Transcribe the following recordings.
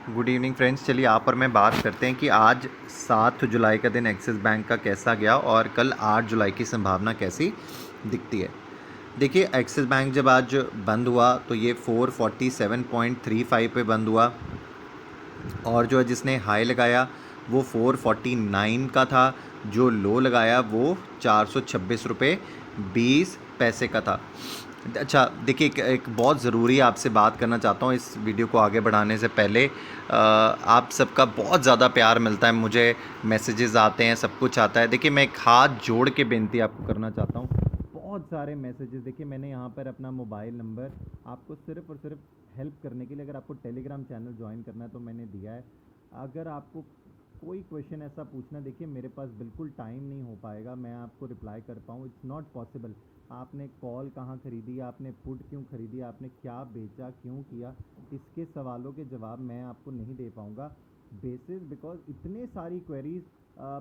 Good evening friends. चलिए आप और मैं बात करते हैं कि आज 7 जुलाई का दिन एक्सिस बैंक का कैसा गया और कल 8 जुलाई की संभावना कैसी दिखती है। देखिए, एक्सिस बैंक जब आज बंद हुआ तो ये 447.35 पे बंद हुआ और जो है जिसने हाई लगाया वो 449 का था, जो लो लगाया वो 426 रुपये 20 पैसे का था। अच्छा देखिए, एक बहुत ज़रूरी आपसे बात करना चाहता हूँ इस वीडियो को आगे बढ़ाने से पहले। आप सबका बहुत ज़्यादा प्यार मिलता है मुझे, मैसेजेस आते हैं, सब कुछ आता है। देखिए, मैं एक हाथ जोड़ के बेनती आपको करना चाहता हूँ। बहुत सारे मैसेजेस, देखिए मैंने यहाँ पर अपना मोबाइल नंबर आपको सिर्फ़ और सिर्फ हेल्प करने के लिए, अगर आपको टेलीग्राम चैनल ज्वाइन करना है तो मैंने दिया है। अगर आपको कोई क्वेश्चन ऐसा पूछना, देखिए मेरे पास बिल्कुल टाइम नहीं हो पाएगा मैं आपको रिप्लाई कर पाऊँ, इट्स नॉट पॉसिबल। आपने कॉल कहाँ खरीदी, आपने पुट क्यों खरीदी, आपने क्या बेचा, क्यों किया, इसके सवालों के जवाब मैं आपको नहीं दे पाऊँगा बेसिस बिकॉज इतने सारी क्वेरीज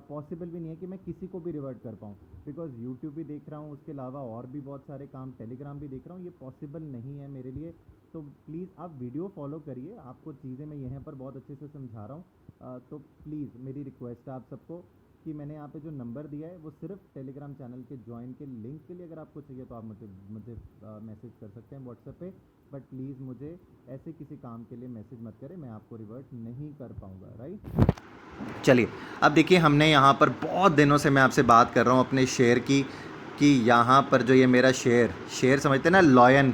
पॉसिबल भी नहीं है कि मैं किसी को भी रिवर्ट कर पाऊँ, बिकॉज यूट्यूब भी देख रहा हूँ, उसके अलावा और भी बहुत सारे काम, टेलीग्राम भी देख रहा हूँ, ये पॉसिबल नहीं है मेरे लिए। तो प्लीज़ आप वीडियो फॉलो करिए, आपको चीज़ें मैं यहाँ पर बहुत अच्छे से समझा रहा हूँ। तो प्लीज़ मेरी रिक्वेस्ट है आप सबको कि मैंने यहाँ पे जो नंबर दिया है वो सिर्फ टेलीग्राम चैनल के ज्वाइन के लिंक के लिए, अगर आपको चाहिए तो आप मुझे मुझे मैसेज कर सकते हैं व्हाट्सएप पे, बट प्लीज़ मुझे ऐसे किसी काम के लिए मैसेज मत करें, मैं आपको रिवर्ट नहीं कर पाऊँगा, राइट। चलिए, अब देखिए हमने यहाँ पर बहुत दिनों से मैं आपसे बात कर रहा हूँ अपने शेयर की, कि यहाँ पर जो ये मेरा शेयर समझते हैं ना, लॉयन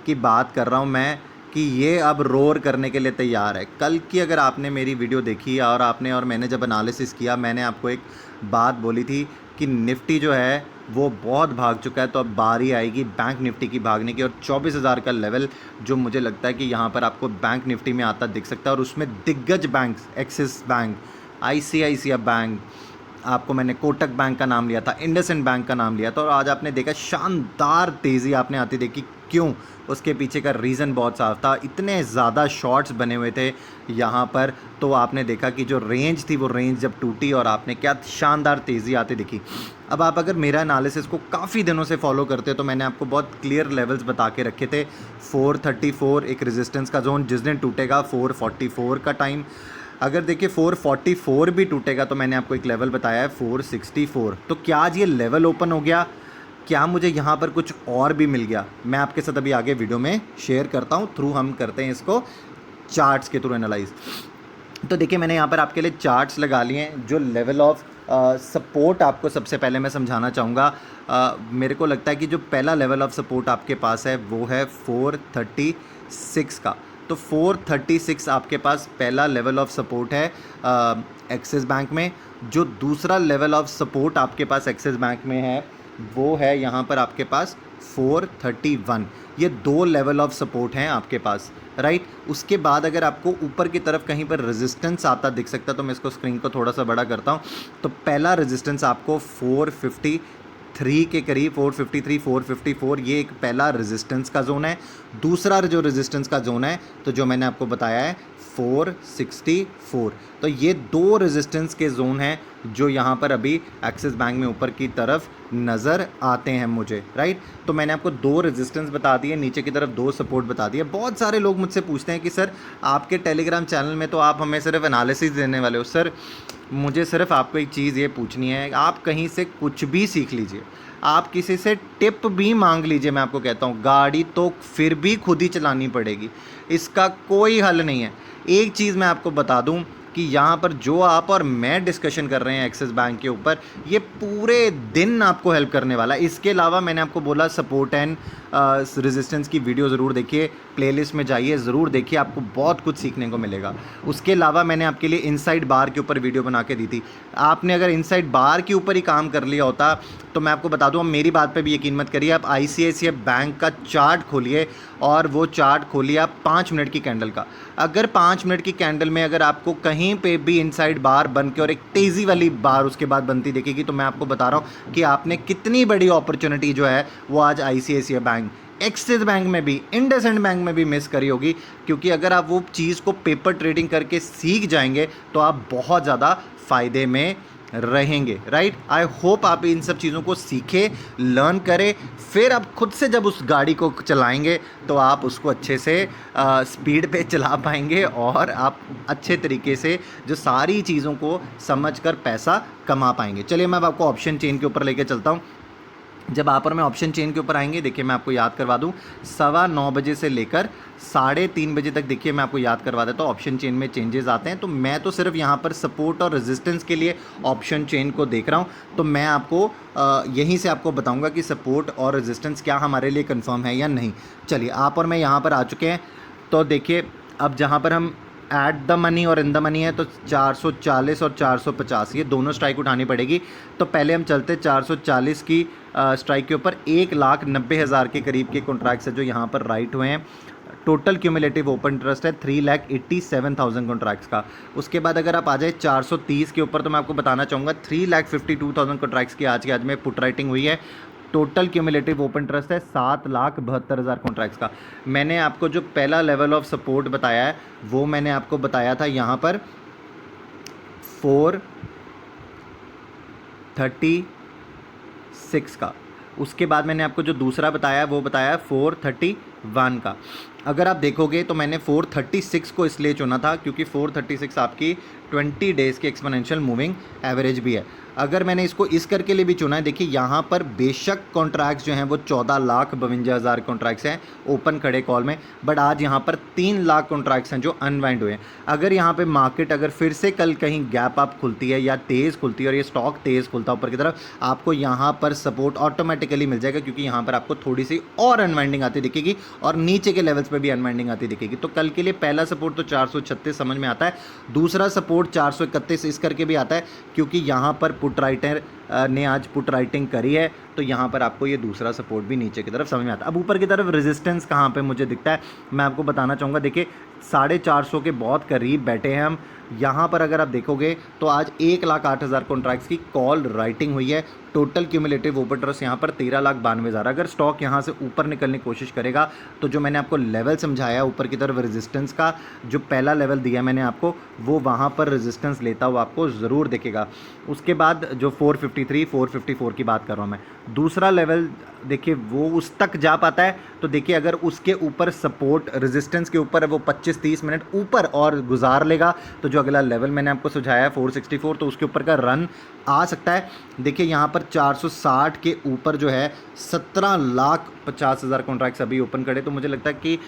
की बात कर रहा हूँ मैं, कि ये अब रोर करने के लिए तैयार है। कल की अगर आपने मेरी वीडियो देखी और मैंने जब एनालिसिस किया, मैंने आपको एक बात बोली थी कि निफ्टी जो है वो बहुत भाग चुका है, तो अब बारी आएगी बैंक निफ्टी की भागने की, और 24,000 का लेवल जो मुझे लगता है कि यहाँ पर आपको बैंक निफ्टी में आता दिख सकता है। और उसमें दिग्गज bank, axis bank, ICICI bank, आपको मैंने कोटक बैंक का नाम लिया था, इंडसइंड बैंक का नाम लिया था, और आज आपने देखा शानदार तेज़ी आपने आती देखी। क्यों? उसके पीछे का रीज़न बहुत साफ था, इतने ज़्यादा शॉर्ट्स बने हुए थे यहाँ पर। तो आपने देखा कि जो रेंज थी वो रेंज जब टूटी और आपने क्या शानदार तेज़ी आती दिखी। अब आप अगर मेरा एनालिसिस को काफ़ी दिनों से फॉलो करते हो तो मैंने आपको बहुत क्लियर लेवल्स बता के रखे थे। 434 एक रेजिस्टेंस का जोन, जिस दिन टूटेगा 444 का टाइम। अगर देखिए 444 भी टूटेगा तो मैंने आपको एक लेवल बताया है 464। तो क्या आज ये लेवल ओपन हो गया? क्या मुझे यहाँ पर कुछ और भी मिल गया? मैं आपके साथ अभी आगे वीडियो में शेयर करता हूँ, थ्रू हम करते हैं इसको चार्ट्स के थ्रू एनालाइज। तो देखिए मैंने यहाँ पर आपके लिए चार्ट्स लगा लिए हैं। जो लेवल ऑफ सपोर्ट आपको सबसे पहले मैं समझाना चाहूँगा, मेरे को लगता है कि जो पहला लेवल ऑफ सपोर्ट आपके पास है वो है 436 का। तो 436 आपके पास पहला लेवल ऑफ सपोर्ट है एक्सिस बैंक में। जो दूसरा लेवल ऑफ सपोर्ट आपके पास एक्सिस बैंक में है वो है यहाँ पर आपके पास 431। ये दो लेवल ऑफ सपोर्ट हैं आपके पास, राइट। उसके बाद अगर आपको ऊपर की तरफ कहीं पर रेजिस्टेंस आता दिख सकता है, तो मैं इसको स्क्रीन को थोड़ा सा बड़ा करता हूँ। तो पहला रेजिस्टेंस आपको 453 के करीब, 453 454, ये एक पहला रेजिस्टेंस का जोन है। दूसरा जो रेजिस्टेंस का जोन है तो जो मैंने आपको बताया है 464। तो ये दो रेजिस्टेंस के जोन हैं जो यहाँ पर अभी एक्सिस बैंक में ऊपर की तरफ नज़र आते हैं मुझे, राइट। तो मैंने आपको दो रेजिस्टेंस बता दिए, नीचे की तरफ दो सपोर्ट बता दिए। बहुत सारे लोग मुझसे पूछते हैं कि सर आपके टेलीग्राम चैनल में तो आप हमें सिर्फ एनालिसिस देने वाले हो। सर मुझे सिर्फ आपको एक चीज़ ये पूछनी है, आप कहीं से कुछ भी सीख लीजिए, आप किसी से टिप भी मांग लीजिए, मैं आपको कहता हूँ गाड़ी तो फिर भी खुद ही चलानी पड़ेगी, इसका कोई हल नहीं है। एक चीज़ मैं आपको बता दूं कि यहाँ पर जो आप और मैं डिस्कशन कर रहे हैं एक्सिस बैंक के ऊपर, ये पूरे दिन आपको हेल्प करने वाला है। इसके अलावा मैंने आपको बोला सपोर्ट एंड रेजिस्टेंस की वीडियो ज़रूर देखिए, प्लेलिस्ट में जाइए, ज़रूर देखिए, आपको बहुत कुछ सीखने को मिलेगा। उसके अलावा मैंने आपके लिए इनसाइड बार के ऊपर वीडियो बना के दी थी। आपने अगर इनसाइड बार के ऊपर ही काम कर लिया होता तो मैं आपको बता दूँ, मेरी बात पे भी यकीन मत करिए, आप आईसीआईसीआई बैंक का चार्ट खोलिए और वो चार्ट खोलिए आप 5 मिनट की कैंडल का। अगर 5 मिनट की कैंडल में अगर आपको कहीं पे भी इनसाइड बार बन के और एक तेज़ी वाली बार उसके बाद बनती दिखेगी, तो मैं आपको बता रहा हूँ कि आपने कितनी बड़ी अपॉर्चुनिटी जो है वो आज आईसीआईसीआई बैंक, एक्सिस बैंक में भी, इंडसइंड बैंक में भी मिस करी होगी। क्योंकि अगर आप वो चीज़ को पेपर ट्रेडिंग करके सीख जाएंगे तो आप बहुत ज़्यादा फ़ायदे में रहेंगे, राइट। आई होप आप इन सब चीज़ों को सीखें, लर्न करें, फिर आप खुद से जब उस गाड़ी को चलाएंगे तो आप उसको अच्छे से स्पीड पे चला पाएंगे और आप अच्छे तरीके से जो सारी चीज़ों को समझ कर पैसा कमा पाएंगे। चलिए मैं अब आपको ऑप्शन चेन के ऊपर लेके चलता हूँ। जब आप और मैं ऑप्शन चेन के ऊपर आएंगे, देखिए मैं आपको याद करवा दूं, 9:15 बजे से लेकर 3:30 बजे तक, देखिए मैं आपको याद करवा देता हूँ ऑप्शन चेन में चेंजेस आते हैं। तो मैं तो सिर्फ यहाँ पर सपोर्ट और रेजिस्टेंस के लिए ऑप्शन चेन को देख रहा हूँ, तो मैं आपको यहीं से आपको बताऊँगा कि सपोर्ट और रेजिस्टेंस क्या हमारे लिए कन्फर्म है या नहीं। चलिए आप और मैं यहाँ पर आ चुके हैं। तो देखिए अब जहाँ पर हम एट द मनी और इन द मनी है, तो 440 और 450 ये दोनों स्ट्राइक उठानी पड़ेगी। तो पहले हम चलते 440 की स्ट्राइक के ऊपर 1,90,000 के करीब के कॉन्ट्रैक्ट्स है जो यहाँ पर राइट हुए हैं। टोटल क्यूमुलेटिव ओपन इंटरेस्ट है 3,87,000 कॉन्ट्रैक्ट्स का। उसके बाद अगर आप आ जाए 430 के ऊपर, तो मैं आपको बताना चाहूँगा 3,52,000 कॉन्ट्रैक्ट्स की आज में पुट राइटिंग हुई है। टोटल क्यूमुलेटिव ओपन इंटरेस्ट है 7,72,000 कॉन्ट्रैक्ट्स का। मैंने आपको जो पहला लेवल ऑफ सपोर्ट बताया है वो मैंने आपको बताया था यहाँ पर 436 का। उसके बाद मैंने आपको जो दूसरा बताया वो बताया 431 का। अगर आप देखोगे तो मैंने 436 को इसलिए चुना था क्योंकि 436 आपकी 20 डेज़ की एक्सपोनेंशियल मूविंग एवरेज भी है। अगर मैंने इसको इस करके लिए भी चुना है, देखिए यहाँ पर बेशक कॉन्ट्रैक्ट्स जो हैं वो 14,52,000 कॉन्ट्रैक्ट्स हैं ओपन खड़े कॉल में, बट आज यहाँ पर 3 लाख कॉन्ट्रैक्ट्स हैं जो अनवाइंड हुए हैं। अगर यहाँ पे मार्केट अगर फिर से कल कहीं गैप अप खुलती है या तेज़ खुलती है और ये स्टॉक तेज़ खुलता है ऊपर की तरफ, आपको यहाँ पर सपोर्ट ऑटोमेटिकली मिल जाएगा क्योंकि यहाँ पर आपको थोड़ी सी और अनवाइंडिंग आती दिखेगी और नीचे के लेवल्स पे भी अनवाइंडिंग आती दिखेगी। तो कल के लिए पहला सपोर्ट तो 436 समझ में आता है, दूसरा सपोर्ट 431 इस करके भी आता है क्योंकि यहाँ पर पुट राइटर ने आज पुट राइटिंग करी है, तो यहाँ पर आपको ये दूसरा सपोर्ट भी नीचे की तरफ समझ में आता है। अब ऊपर की तरफ रेजिस्टेंस कहाँ पे मुझे दिखता है मैं आपको बताना चाहूँगा। देखिए 450 के बहुत करीब बैठे हैं हम। यहाँ पर अगर आप देखोगे तो आज 1,08,000 कॉन्ट्रैक्ट्स की कॉल राइटिंग हुई है। टोटल क्यूमुलेटिव ओपन इंटरेस्ट यहाँ पर 13,92,000। अगर स्टॉक यहाँ से ऊपर निकलने की कोशिश करेगा तो जो मैंने आपको लेवल समझाया ऊपर की तरफ रेजिस्टेंस का, जो पहला लेवल दिया मैंने आपको, वो वहाँ पर रेजिस्टेंस लेता हुआ आपको ज़रूर दिखेगा। उसके बाद जो 453 454 की बात कर रहा हूँ मैं, दूसरा लेवल देखिए वो उस तक जा पाता है। तो देखिए अगर उसके ऊपर सपोर्ट रेजिस्टेंस के ऊपर वो 25-30 मिनट ऊपर और गुजार लेगा तो जो अगला लेवल मैंने आपको सुझाया है 464, तो उसके ऊपर का रन आ सकता है। देखिए यहाँ पर 460 के ऊपर जो है 17,50,000 कॉन्ट्रैक्ट्स अभी ओपन खड़े। तो मुझे लगता है कि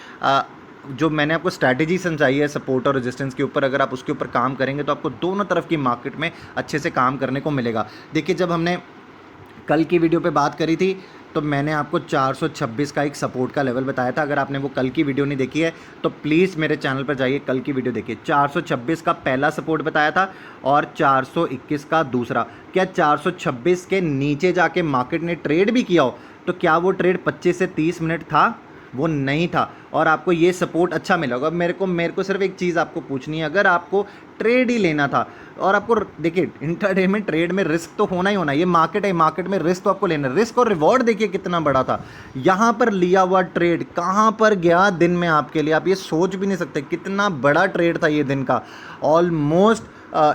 जो मैंने आपको स्ट्रैटेजी समझाई है सपोर्ट और रेजिस्टेंस के ऊपर, अगर आप उसके ऊपर काम करेंगे तो आपको दोनों तरफ की मार्केट में अच्छे से काम करने को मिलेगा। देखिए जब हमने कल की वीडियो पे बात करी थी तो मैंने आपको 426 का एक सपोर्ट का लेवल बताया था। अगर आपने वो कल की वीडियो नहीं देखी है तो प्लीज़ मेरे चैनल पर जाइए, कल की वीडियो देखिए। 426 का पहला सपोर्ट बताया था और 421 का दूसरा। क्या 426 के नीचे जाके मार्केट ने ट्रेड भी किया हो तो क्या वो ट्रेड 25 से 30 मिनट था? वो नहीं था और आपको ये सपोर्ट अच्छा मिला होगा। मेरे को सिर्फ एक चीज़ आपको पूछनी है, अगर आपको ट्रेड ही लेना था और आपको देखिए इंट्राडे में ट्रेड में रिस्क तो होना ही होना, ये मार्केट है, मार्केट में रिस्क तो आपको लेना है। रिस्क और रिवॉर्ड देखिए कितना बड़ा था। यहाँ पर लिया हुआ ट्रेड कहाँ पर गया दिन में आपके लिए, आप ये सोच भी नहीं सकते कितना बड़ा ट्रेड था ये दिन का। ऑलमोस्ट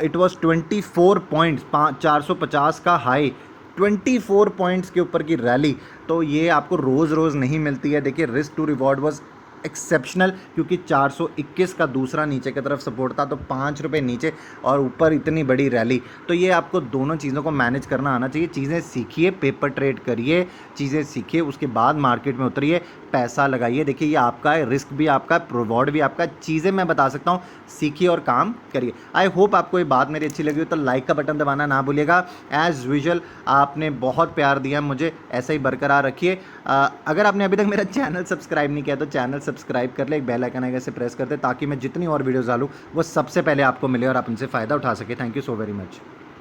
इट वॉज 24 पॉइंट्स, 450 का हाई, 24 पॉइंट्स के ऊपर की रैली। तो ये आपको रोज़ रोज़ नहीं मिलती है। देखिए risk to reward was exceptional क्योंकि 421 का दूसरा नीचे की तरफ सपोर्ट था, तो 5 रुपये नीचे और ऊपर इतनी बड़ी रैली। तो ये आपको दोनों चीज़ों को मैनेज करना आना चाहिए। चीज़ें सीखिए, पेपर ट्रेड करिए, चीज़ें सीखिए, उसके बाद मार्केट में उतरिए, पैसा लगाइए। देखिए ये आपका है, रिस्क भी आपका, रिवॉर्ड भी आपका, चीज़ें मैं बता सकता हूँ, सीखिए और काम करिए। आई होप आपको ये बात मेरी अच्छी लगी हो तो लाइक का बटन दबाना ना भूलिएगा। एज़ यूजुअल आपने बहुत प्यार दिया मुझे, ऐसा ही बरकरार रखिए। अगर आपने अभी तक मेरा चैनल सब्सक्राइब नहीं किया तो चैनल सब्सक्राइब कर ले, एक बेल आइकन आएगा इसे प्रेस कर दे ताकि मैं जितनी और वीडियोज़ डालूँ वो सबसे पहले आपको मिले और आप उनसे फ़ायदा उठा सके। Thank you so very much.